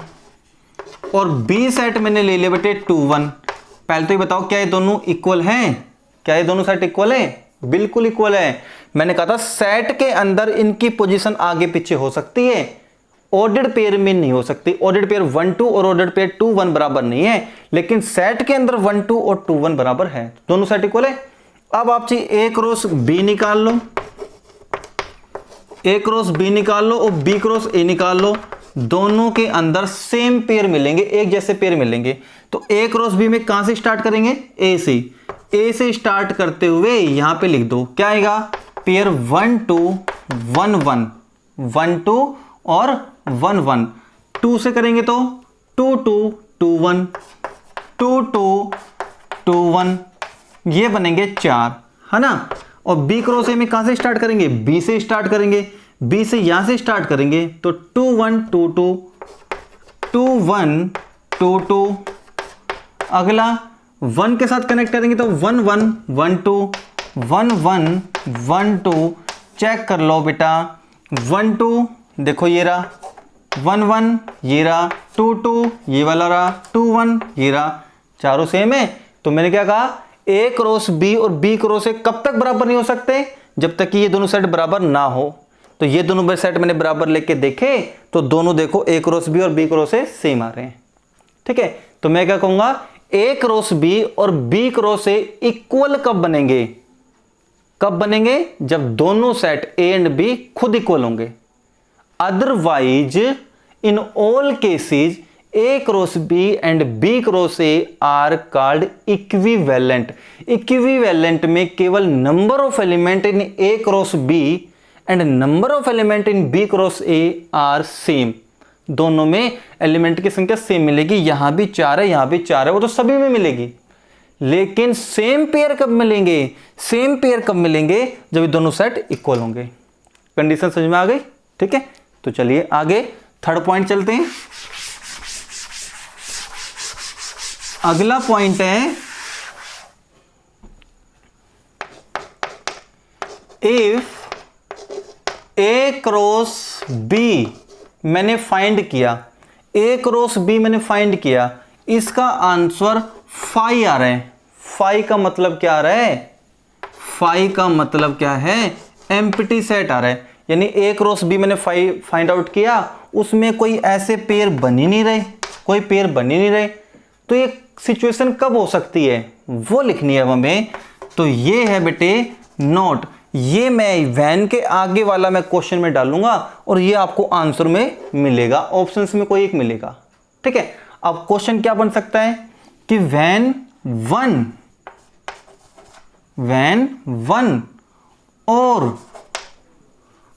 और बी सेट मैंने ले लिया बेटे 2 1। पहले तो ये बताओ क्या ये दोनों इक्वल हैं? क्या ये दोनों सेट इक्वल है? बिल्कुल इक्वल है। मैंने कहा था सेट के अंदर इनकी पोजीशन आगे पीछे हो सकती है, ऑर्डर्ड पेयर में नहीं हो सकती। ऑर्डर्ड पेयर 1 2 और ऑर्डर्ड पेयर 2 1 बराबर नहीं है, लेकिन सेट के अंदर 1 2 और 2 1 बराबर है, दोनों सेट इक्वल है। अब आप चाहिए ए क्रॉस बी निकाल लो, ए क्रॉस बी निकाल लो और बी क्रॉस ए निकाल लो। दोनों के अंदर सेम पेयर मिलेंगे, एक जैसे पेयर मिलेंगे। तो ए क्रॉस बी में कहां से स्टार्ट करेंगे? ए से। ए से स्टार्ट करते हुए यहां पे लिख दो क्या आएगा? पेयर 1 2 1 1 1 2 और 1 1। 2 से करेंगे तो 2 2 2 1 2 2 2 1, ये बनेंगे 4, है ना। और बी क्रॉस ए में कहां से स्टार्ट करेंगे? बी से स्टार्ट करेंगे। बी से यहां से स्टार्ट करेंगे तो 2 1 2 2 2 1 2 2। अगला 1 के साथ कनेक्ट करेंगे तो 1 1 1 2 1 1 1 2। चेक कर लो बेटा, 1 2 देखो ये रहा, 1 1 ये रहा, 2 2 ये वाला रहा, 2 1 ये रहा, चारों सेम है। तो मैंने क्या कहा? ए क्रॉस बी और बी क्रॉस ए कब तक बराबर नहीं हो सकते? जब तक कि ये दोनों सेट बराबर ना हो। तो ये दोनों सेट मैंने बराबर लेके देखे तो दोनों देखो ए क्रॉस बी और बी क्रॉस ए सेम आ रहे हैं। ठीक है, तो मैं क्या कहूंगा? ए क्रॉस बी और बी क्रॉस ए इक्वल कब बनेंगे? कब बनेंगे? जब दोनों सेट ए एंड बी खुद इक्वल होंगे। Otherwise in all cases A cross B and B cross A are called equivalent. Equivalent में केवल number of element in A cross B and number of element in B cross A are same. दोनों में एलिमेंट की संख्या सेम मिलेगी। यहां भी 4 है, यहां भी 4 है, वो तो सभी में मिलेगी। लेकिन सेम पेयर कब मिलेंगे? सेम पेयर कब मिलेंगे? जब ये दोनों सेट इक्वल होंगे। कंडीशन समझ में आ गई? ठीक है, तो चलिए आगे थर्ड पॉइंट चलते हैं। अगला पॉइंट है इफ ए क्रॉस बी मैंने फाइंड किया, ए क्रॉस बी मैंने फाइंड किया, इसका आंसर फाई आ रहा है। फाई का मतलब क्या आ रहा है? फाई का मतलब क्या है? एम्प्टी सेट आ रहा है। यानी ए क्रॉस बी मैंने फाइंड आउट किया, उसमें कोई ऐसे पेयर बन ही नहीं रहे, कोई पेयर बन ही नहीं रहे। तो ये सिचुएशन कब हो सकती है वो लिखनी है हमें। तो ये है बेटे नोट, ये मैं वैन के आगे वाला मैं क्वेश्चन में डालूंगा और ये आपको आंसर में मिलेगा, ऑप्शंस में कोई एक मिलेगा। ठीक है, अब क्वेश्चन क्या बन सकता है कि वैन वन और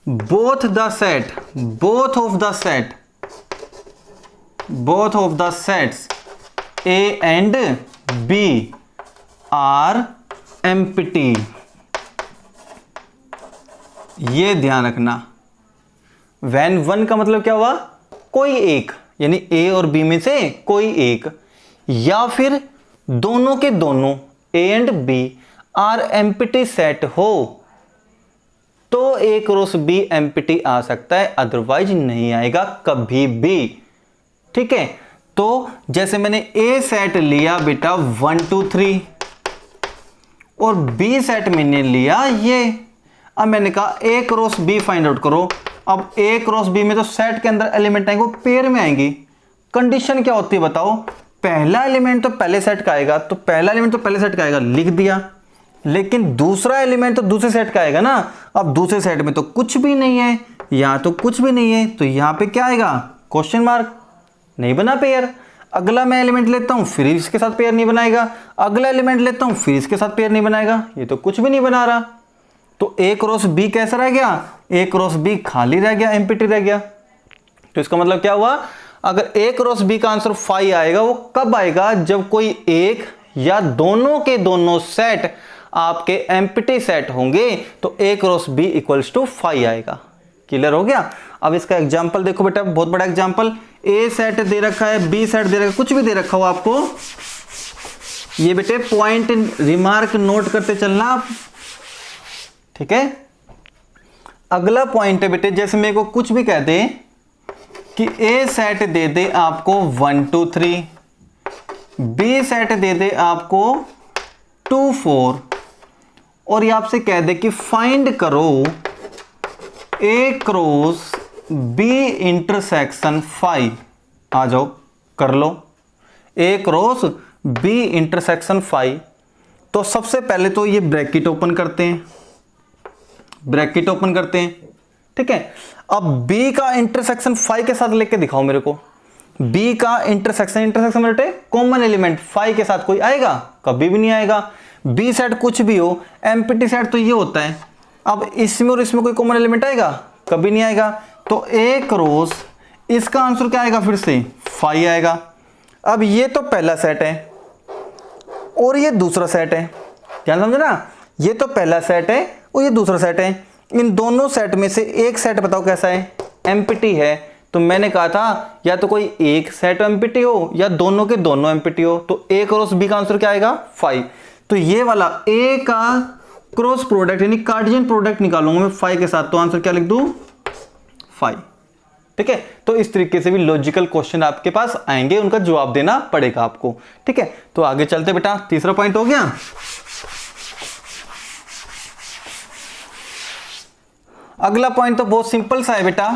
both of the set both of the sets A and B are empty। ये ध्यान रखना, when वन का मतलब क्या हुआ, कोई एक, यानी A और B में से कोई एक, या फिर दोनों के दोनों A and B are empty set हो तो A क्रॉस B एम्प्टी आ सकता है, अदरवाइज नहीं आएगा कभी भी। ठीक है, तो जैसे मैंने A सेट लिया बेटा 1 2 3 और B सेट मैंने लिया ये। अब मैंने कहा A cross B find out करो। अब A क्रॉस B में तो सेट के अंदर एलिमेंट आएंगे वो पेयर में आएंगी। कंडीशन क्या होती है बताओ, पहला एलिमेंट तो पहले सेट का आएगा, तो पहला एलिमेंट तो पहले सेट का आएगा, लिख दिया। लेकिन दूसरा एलिमेंट तो दूसरे सेट का आएगा ना। अब दूसरे सेट में तो कुछ भी नहीं है, यहाँ तो कुछ भी नहीं है, तो यहाँ पे क्या आएगा, क्वेश्चन मार्क, नहीं बना पेयर। अगला मैं एलिमेंट लेता हूं फिर इसके साथ पेयर नहीं बनाएगा, अगला एलिमेंट लेता हूं फिर इसके साथ पेयर नहीं बनाएगा, ये तो कुछ भी नहीं बना रहा। तो A क्रॉस B कैसा रह गया, A क्रॉस B खाली रह गया, एम्प्टी रह गया। तो इसका मतलब क्या हुआ, अगर A क्रॉस B का आंसर 5 आएगा वो कब आएगा, जब कोई एक या दोनों के दोनों सेट आपके एम्प्टी सेट होंगे तो A cross B equals to 5 आएगा। क्लियर हो गया। अब इसका एग्जांपल देखो बेटा, बहुत बड़ा एग्जांपल। A सेट दे रखा है, B सेट दे रखा है, कुछ भी दे रखा हो आपको, ये बेटे पॉइंट रिमार्क नोट करते चलना आप। ठीक है, अगला पॉइंट है बेटे, जैसे मेरे को कुछ भी कह दे कि A सेट दे दे आपको 1 2 3, B सेट दे दे आपको 2 4, और ये आपसे कह दे कि फाइंड करो A क्रॉस B इंटरसेक्शन 5। आ जाओ कर लो, A क्रॉस B इंटरसेक्शन 5। तो सबसे पहले तो ये ब्रैकेट ओपन करते हैं, ब्रैकेट ओपन करते हैं। ठीक है, अब B का इंटरसेक्शन 5 के साथ लेके दिखाओ मेरे को। B का इंटरसेक्शन, इंटरसेक्शन बेटे कॉमन एलिमेंट 5 के साथ कोई आएगा, कभी भी नहीं आएगा। B सेट कुछ भी हो, एम्प्टी सेट तो ये होता है। अब इसमें और इसमें कोई कॉमन एलिमेंट आएगा, कभी नहीं आएगा। तो A क्रॉस, इसका आंसर क्या आएगा, फिर से 5 आएगा। अब ये तो पहला सेट है और ये दूसरा सेट है, क्या समझे ना, ये तो पहला सेट है और ये दूसरा सेट है। इन दोनों सेट में से एक सेट बताओ कैसा है, एम्प्टी है। तो मैंने कहा था या तो कोई एक सेट एम्प्टी हो या दोनों के दोनों एम्प्टी हो। तो A क्रॉस B का आंसर क्या आएगा, 5। तो ये वाला A का क्रॉस प्रोडक्ट यानी कार्टेशियन प्रोडक्ट निकालूंगा मैं 5 के साथ, तो आंसर क्या लिख दूं, 5। ठीक है, तो इस तरीके से भी लॉजिकल क्वेश्चन आपके पास आएंगे, उनका जवाब देना पड़ेगा आपको। ठीक है, तो आगे चलते बेटा, तीसरा पॉइंट हो गया। अगला पॉइंट तो बहुत सिंपल सा है बेटा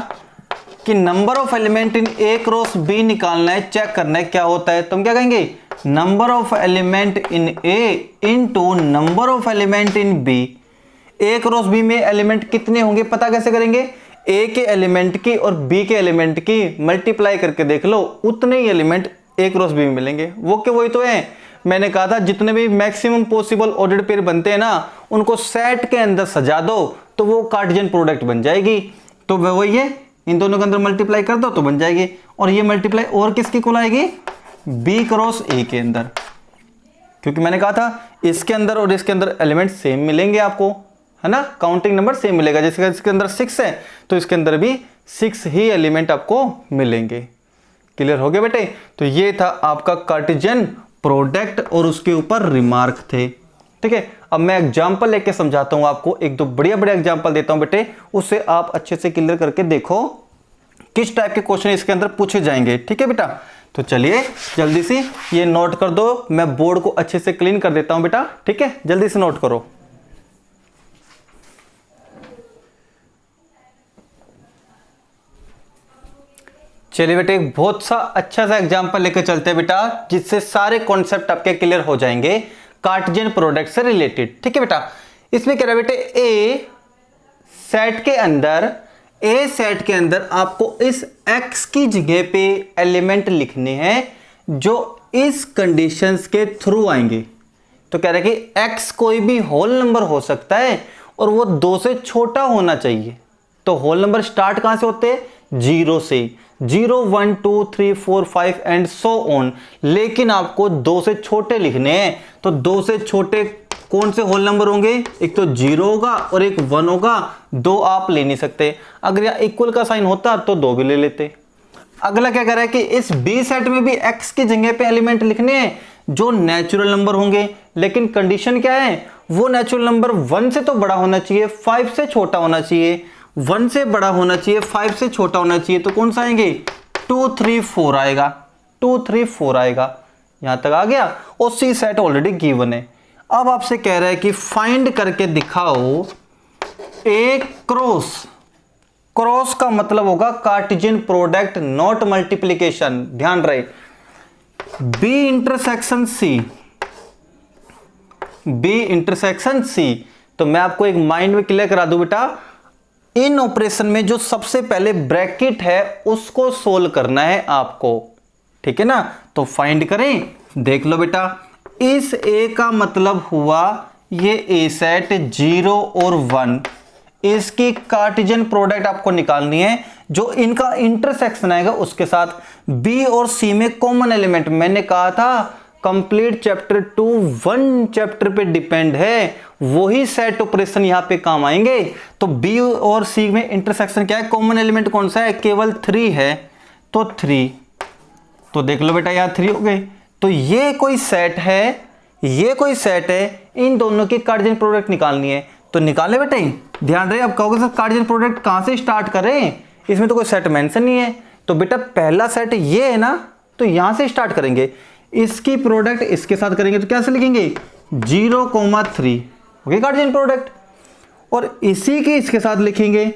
कि number of element in A cross B निकालना है, चेक करना है क्या होता है। तुम क्या कहेंगे, number of element in A into number of element in B। A cross B में एलिमेंट कितने होंगे पता कैसे करेंगे, A के एलिमेंट की और B के एलिमेंट की मल्टीप्लाई करके देख लो, उतने ही एलिमेंट A क्रॉस B में मिलेंगे। वो क्या, वही तो है, मैंने कहा था जितने भी मैक्सिमम पॉसिबल ऑर्डर्ड पेयर बनते हैं ना, उनको सेट के अंदर सजा दो तो वो कार्टेशियन प्रोडक्ट बन जाएगी। तो वही है, इन दोनों के अंदर मल्टीप्लाई कर दो तो बन जाएगी। और ये मल्टीप्लाई और किसकी कुल आएगी, B क्रॉस A के अंदर, क्योंकि मैंने कहा था इसके अंदर और इसके अंदर एलिमेंट सेम मिलेंगे आपको, है ना, काउंटिंग नंबर सेम मिलेगा। जैसे इसके अंदर 6 है तो इसके अंदर भी 6 ही एलिमेंट आपको मिलेंगे। क्लियर हो गया बेटे। तो ये था आपका कार्टेशियन प्रोडक्ट और उसके ऊपर रिमार्क थे। ठीक है, अब मैं एग्जांपल लेके समझाता हूं आपको, एक दो बढ़िया बढ़िया एग्जांपल देता हूं बेटे, उससे आप अच्छे से क्लियर करके देखो किस टाइप के क्वेश्चन इसके अंदर पूछे जाएंगे। ठीक है बेटा, तो चलिए जल्दी से ये नोट कर दो, मैं बोर्ड को अच्छे से क्लीन कर देता हूं बेटा। ठीक है, जल्दी से नोट करो। चलिए बेटे, एक बहुत सा अच्छा सा एग्जांपल लेकर चलते हैं बेटा, जिससे सारे कॉन्सेप्ट आपके क्लियर हो जाएंगे कार्टेशियन प्रोडक्ट से रिलेटेड। ठीक है बेटा, इसमें कह रहा है बेटे A सेट के अंदर आपको इस x की जगह पे एलिमेंट लिखने हैं जो इस कंडीशंस के थ्रू आएंगे। तो कह रहा है कि x कोई भी होल नंबर हो सकता है और वो 2 से छोटा होना चाहिए। तो होल नंबर स्टार्ट कहां से होते हैं, 0 से। 0 1 2 3 4 5 एंड सो ऑन। लेकिन आपको 2 से छोटे लिखने हैं, तो 2 से छोटे कौन से होल नंबर होंगे? एक तो 0 होगा और एक 1 होगा, 2 आप ले नहीं सकते। अगर यहाँ इक्वल का साइन होता तो 2 भी ले लेते। अगला क्या कह रहा है कि इस बी सेट में भी x की जगह पे एलिमेंट लिखने हैं जो नेचुरल नंबर होंगे, लेकिन कंडीशन क्या है? वो नेचुरल नंबर 1 से तो बड़ा होना चाहिए, 5 से छोटा होना चाहिए। 1 से बड़ा होना चाहिए, 5 से छोटा होना चाहिए, तो कौन सा आएंगे? 2 3 4 आएगा, 2 3 4 आएगा। यहां तक आ गया। और सी सेट ऑलरेडी गिवन है। अब आपसे कह रहा है कि फाइंड करके दिखाओ ए क्रॉस। क्रॉस का मतलब होगा कार्टेशियन प्रोडक्ट, नॉट मल्टीप्लीकेशन, ध्यान रहे। B intersection C, B intersection C. तो मैं आपको एक माइंड में क्लियर करा दूं बेटा, इन ऑपरेशन में जो सबसे पहले ब्रैकेट है उसको सोल्व करना है आपको, ठीक है ना। तो फाइंड करें, देख लो बेटा, इस ए का मतलब हुआ ये ए सेट 0 और 1, इसकी कार्टेशियन प्रोडक्ट आपको निकालनी है जो इनका इंटरसेक्शन आएगा उसके साथ। बी और सी में कॉमन एलिमेंट, मैंने कहा था कंप्लीट चैप्टर 2 1 चैप्टर पे डिपेंड है, वही सेट ऑपरेशन यहां पे काम आएंगे। तो बी और सी में इंटरसेक्शन क्या है? कॉमन एलिमेंट कौन सा है? केवल 3 है, तो 3। तो देख लो बेटा यहां 3 हो गए। तो ये कोई सेट है, ये कोई सेट है, इन दोनों की कार्टेशियन प्रोडक्ट निकालनी है। तो निकाले बेटे, ध्यान रहे। अब कहोगे सर कार्टेशियन प्रोडक्ट कहां से स्टार्ट करें, इसमें तो कोई सेट मेंशन नहीं है। तो बेटा पहला सेट ये है ना, तो यहां से स्टार्ट करेंगे। इसकी प्रोडक्ट इसके साथ करेंगे तो कैसे लिखेंगे? 0,3 ओके कार्टेशियन प्रोडक्ट। और इसी के इसके साथ लिखेंगे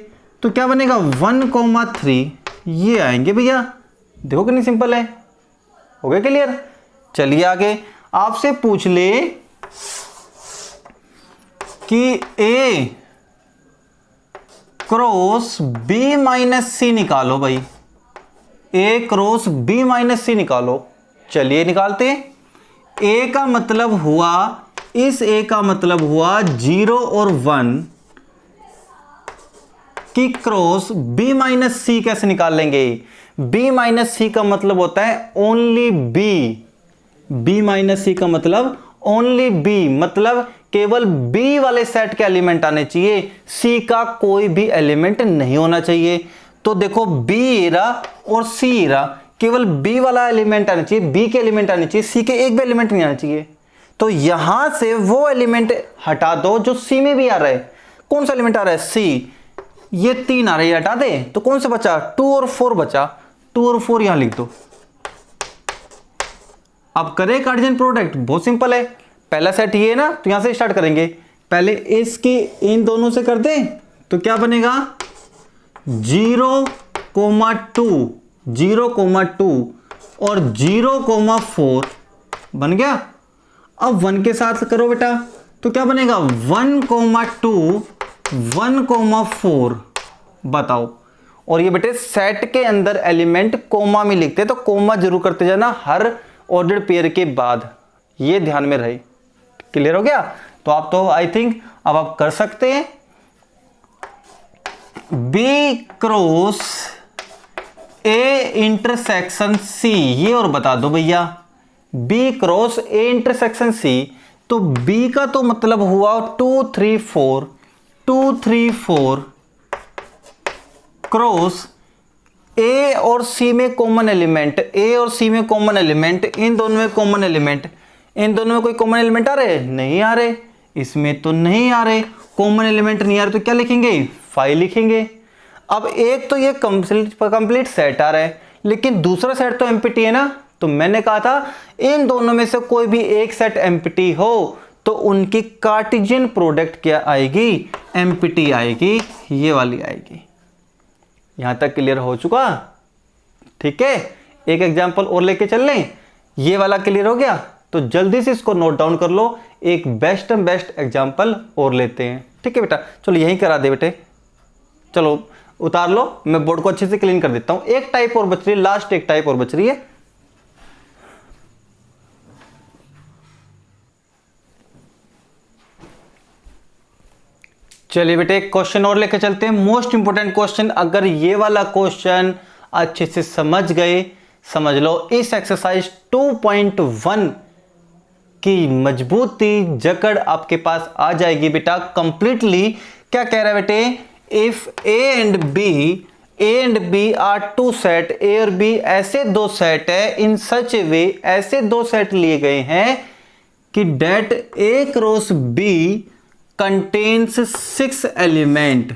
तो क्या बनेगा? 1,3 ये आएंगे भैया। देखो कितनी सिंपल है, हो गया क्लियर। चलिए आगे आपसे पूछ ले कि ए क्रॉस बी माइनस सी निकालो भाई, ए क्रॉस बी माइनस सी निकालो। चलिए निकालते हैं। ए का मतलब हुआ, इस ए का मतलब हुआ 0 और 1 की क्रॉस बी माइनस सी कैसे निकाल लेंगे? बी माइनस सी का मतलब होता है ओनली बी, बी माइनस सी का मतलब ओनली बी, मतलब केवल बी वाले सेट के एलिमेंट आने चाहिए, सी का कोई भी एलिमेंट नहीं होना चाहिए। तो देखो बी एरा और सी एरा, केवल बी वाला एलिमेंट आना चाहिए, बी के एलिमेंट आने चाहिए, सी के एक भी एलिमेंट नहीं आना चाहिए। तो यहां से वो एलिमेंट हटा दो जो सी में भी आ रहा है। कौन सा एलिमेंट आ रहा है? सी। ये 3 आ रही है, हटा दे तो कौन सा बचा? 2 और 4 बचा। 2 और 4 यहां लिख दो। अब करें कार्टेशियन प्रोडक्ट, बहुत सिंपल है। पहला सेट ये है ना, तो यहां से स्टार्ट करेंगे। पहले इसकी इन दोनों से कर दें तो क्या बनेगा? 0,2 और 0,4 बन गया। अब 1 के साथ करो बेटा तो क्या बनेगा? 1,2 1,4 बताओ। और ये बेटे सेट के अंदर एलिमेंट कोमा में लिखते हैं, तो कोमा जरूर करते जाना हर ऑर्डर पेयर के बाद, ये ध्यान में रहे। क्लियर हो गया? तो आप तो आई थिंक अब आप कर सकते हैं। B cross A intersection C, ये और बता दो भैया। B cross A intersection C, तो बी का तो मतलब हुआ 2 3 4 क्रॉस ए और सी में कॉमन एलिमेंट, ए और सी में कॉमन एलिमेंट, इन दोनों में कॉमन एलिमेंट, इन दोनों में कोई कॉमन एलिमेंट आ रहे? नहीं आ रहे, इसमें तो नहीं आ रहे, कॉमन एलिमेंट नहीं आ रहे, तो क्या लिखेंगे? 5 लिखेंगे। अब एक तो ये कंप्लीट सेट आ रहा है, लेकिन दूसरा सेट तो एम्प्टी है ना। तो मैंने कहा था इन दोनों में से कोई भी एक सेट एम्प्टी हो तो उनकी कार्टेशियन प्रोडक्ट क्या आएगी? एम्प्टी आएगी, ये वाली आएगी। यहां तक क्लियर हो चुका? ठीक है, एक एग्जांपल और लेके चल लें। ये वाला क्लियर हो गया तो जल्दी से इसको नोट डाउन कर लो। एक बेस्ट एग्जांपल और लेते हैं, ठीक है बेटा? चलो यही करा दे बेटे, चलो उतार लो, मैं बोर्ड को अच्छे से क्लीन कर देता हूं। एक टाइप और बच रही है, लास्ट एक टाइप और बच रही है। चलिए बेटे एक क्वेश्चन और लेके चलते हैं, मोस्ट इंपोर्टेंट क्वेश्चन। अगर ये वाला क्वेश्चन अच्छे से समझ गए, समझ लो इस एक्सरसाइज 2.1 की मजबूती जकड़ आपके पास आ जाएगी बेटा कंप्लीटली। क्या कह रहा है बेटे, if A and B are two set, A और बी ऐसे दो सेट है, इन सच ए वे, ऐसे दो सेट लिए गए हैं कि डेट ए क्रॉस बी कंटेन्स 6 एलिमेंट।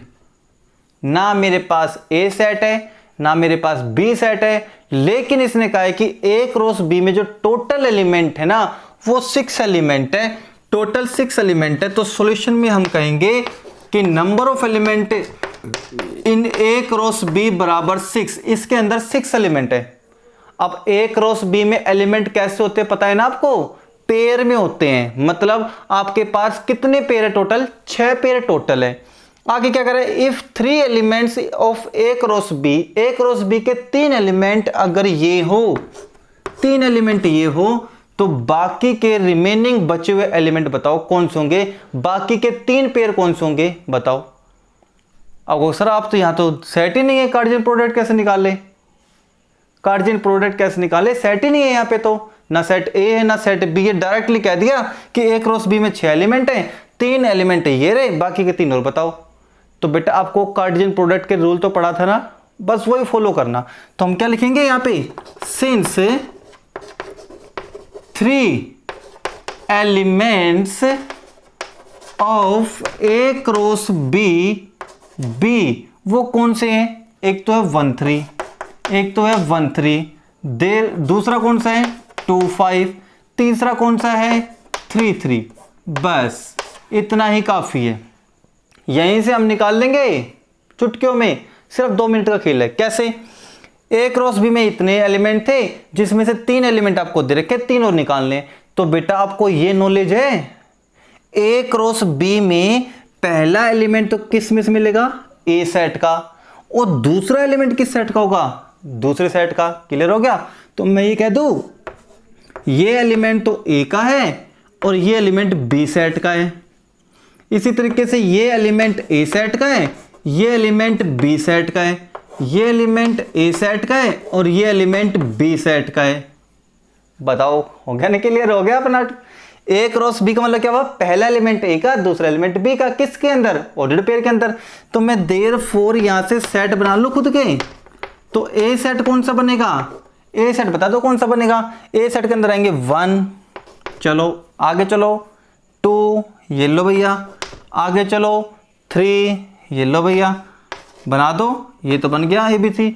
ना मेरे पास ए सेट है ना मेरे पास बी सेट है, लेकिन इसने कहा है कि ए क्रॉस बी में जो टोटल एलिमेंट है ना वो 6 एलिमेंट है, टोटल 6 एलिमेंट है। तो सॉल्यूशन में हम कहेंगे कि number of element in A cross B बराबर 6, इसके अंदर 6 एलिमेंट है। अब ए क्रॉस बी में एलिमेंट कैसे होते हैं पता है ना आपको, पेयर में होते हैं। मतलब आपके पास कितने पेयर है टोटल, 6 पेयर टोटल है। आगे क्या करें, if 3 elements of A cross B के 3 एलिमेंट अगर ये हो, 3 एलिमेंट ये हो, तो बाकी के रिमेनिंग बचे हुए एलिमेंट बताओ कौन से होंगे, बाकी के 3 पेयर कौन से होंगे बताओ। अब सर आप तो यहां तो सेट ही नहीं है, कार्डियल प्रोडक्ट कैसे निकाले, कार्डियल प्रोडक्ट कैसे निकाले, सेट ही नहीं है यहाँ पे, तो ना सेट ए है ना सेट बी है। डायरेक्टली कह दिया कि ए क्रॉस बी में 6 एलिमेंट है, 3 एलिमेंट ये रहे, बाकी के 3 और बताओ। तो बेटा आपको कार्डियल प्रोडक्ट के रूल तो पढ़ा था ना, बस वही फॉलो करना। तो हम क्या लिखेंगे यहाँ पे, since 3 elements of A cross B, वो कौन से हैं, एक तो है 1 3, एक तो है 1 3, दूसरा कौन सा है 2 5, तीसरा कौन सा है 3 3। बस इतना ही काफी है, यहीं से हम निकाल लेंगे चुटकियों में, सिर्फ 2 मिनट का खेल है। कैसे, ए क्रॉस बी में इतने एलिमेंट थे जिसमें से 3 एलिमेंट आपको दे रखे, 3 और निकालने। तो बेटा आपको ये नॉलेज है, ए क्रॉस बी में पहला एलिमेंट तो किस में से मिलेगा, ए सेट का, और दूसरा एलिमेंट किस सेट का होगा, दूसरे सेट का। क्लियर हो गया। तो मैं ये कह दूं ये एलिमेंट तो ए का है और ये एलिमेंट बी सेट का है, इसी तरीके से ये एलिमेंट ए सेट का है, ये एलिमेंट बी सेट का है, ये एलिमेंट ए सेट का है और ये एलिमेंट बी सेट का है। बताओ हो गया ना, क्लियर हो गया अपना। ए क्रॉस बी का मतलब क्या हुआ, पहला एलिमेंट ए का, दूसरा एलिमेंट बी का, किसके अंदर, ऑर्डर्ड पेयर के अंदर। तो मैं देयरफॉर यहां से सेट बना लूं खुद के। तो ए सेट कौन सा बनेगा, ए सेट बता दो कौन सा बनेगा। ए सेट के अंदर आएंगे 1, चलो आगे चलो 2, ये लो भैया, आगे चलो 3, ये लो भैया, बना दो, ये तो बन गया ABC।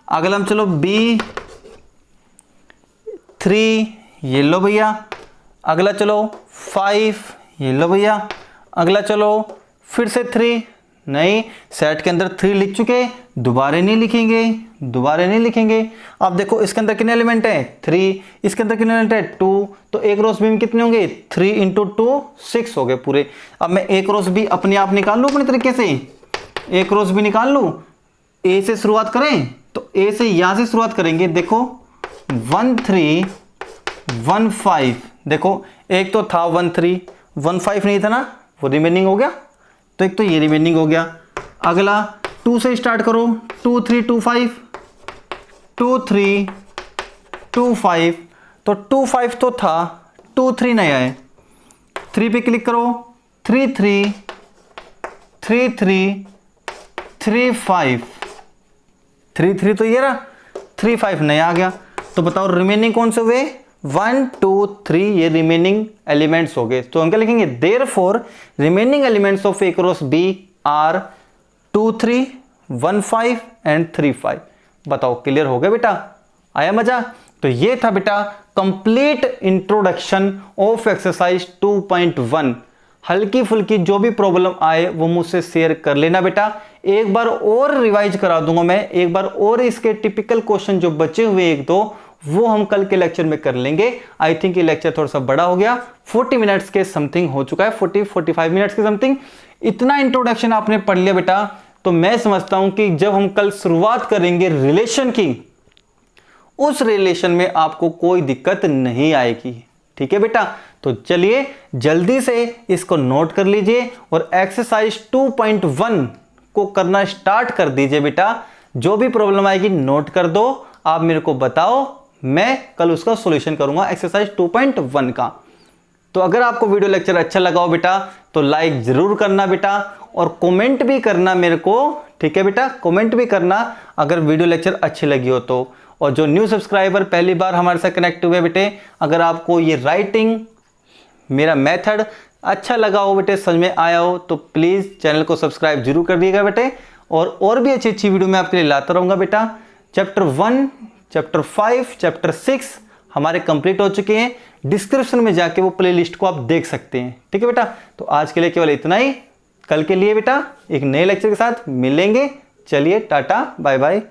अगला हम चलो B3, ये लो भैया, अगला चलो 5, ये लो भैया, अगला चलो फिर से 3, नहीं सेट के अंदर 3 लिख चुके, दोबारा नहीं लिखेंगे, दोबारा नहीं लिखेंगे। अब देखो इसके अंदर कितने एलिमेंट हैं 3, इसके अंदर कितने एलिमेंट है 2, तो ए क्रॉस बी में कितने होंगे 3 × 2 6 हो गए पूरे। अब मैं ए क्रॉस बी अपने आप निकाल लूं अपने तरीके से, ए क्रॉस बी निकाल लूं। ए से शुरुआत करें तो ए से यहां से शुरुआत करेंगे, देखो 1 3 1 5, देखो एक तो था 1 3 1 5 नहीं था ना, वो रिमेनिंग हो गया, तो एक तो ये रिमेनिंग हो गया। अगला 2 से स्टार्ट करो, 2 3 2 5, 2 3 2 5, तो 2 5 तो था, 2 3 नया है, 3 पे क्लिक करो, 3 3 3 3 3 5, 3 3 तो ये रहा, 3 5 नया आ गया। तो बताओ रिमेनिंग कौन से हुए 1 2 3, ये रिमेनिंग एलिमेंट्स हो गए। तो हम क्या लिखेंगे, therefore remaining elements of A cross B are 2 3 1 5 and 3 5। बताओ क्लियर हो गया बेटा, आया मजा। तो ये था बेटा कंप्लीट इंट्रोडक्शन ऑफ एक्सरसाइज 2.1। हल्की फुल्की जो भी प्रॉब्लम आए वो मुझसे शेयर कर लेना बेटा, एक बार और रिवाइज करा दूंगा मैं, एक बार और इसके टिपिकल क्वेश्चन जो बचे हुए एक दो वो हम कल के लेक्चर में कर लेंगे। आई थिंक ये लेक्चर थोड़ा सा बड़ा हो गया, 40 मिनट्स के समथिंग हो चुका है, 40-45 मिनट्स के समथिंग। इतना इंट्रोडक्शन आपने पढ़ लिया बेटा, तो मैं समझता हूं कि जब हम कल शुरुआत करेंगे रिलेशन की, उस रिलेशन में आपको कोई दिक्कत नहीं आएगी। ठीक है बेटा, तो चलिए जल्दी से इसको नोट कर लीजिए और एक्सरसाइज 2.1 को करना स्टार्ट कर दीजिए बेटा। जो भी प्रॉब्लम आएगी नोट कर दो, आप मेरे को बताओ, मैं कल उसका सॉल्यूशन करूंगा एक्सरसाइज 2.1 का। तो अगर आपको वीडियो लेक्चर अच्छा लगा हो बेटा तो लाइक जरूर करना बेटा, और कमेंट भी करना मेरे को, ठीक है बेटा, कमेंट भी करना अगर वीडियो लेक्चर अच्छी लगी हो तो। और जो न्यू सब्सक्राइबर पहली बार हमारे साथ कनेक्ट हुए बेटे, अगर आपको ये राइटिंग मेरा मेथड अच्छा लगा हो बेटे, समझ में आया हो, तो प्लीज़ चैनल को सब्सक्राइब जरूर कर दिएगा बेटे। और भी अच्छी वीडियो मैं आपके लिए लाता रहूँगा बेटा। चैप्टर 1, चैप्टर 5, चैप्टर 6 हमारे कंप्लीट हो चुके हैं। डिस्क्रिप्शन में जाके वो प्लेलिस्ट को आप देख सकते हैं, ठीक है बेटा। तो आज के लिए केवल इतना ही। कल के लिए बेटा एक नए लेक्चर के साथ मिलेंगे। चलिए टाटा बाय बाय।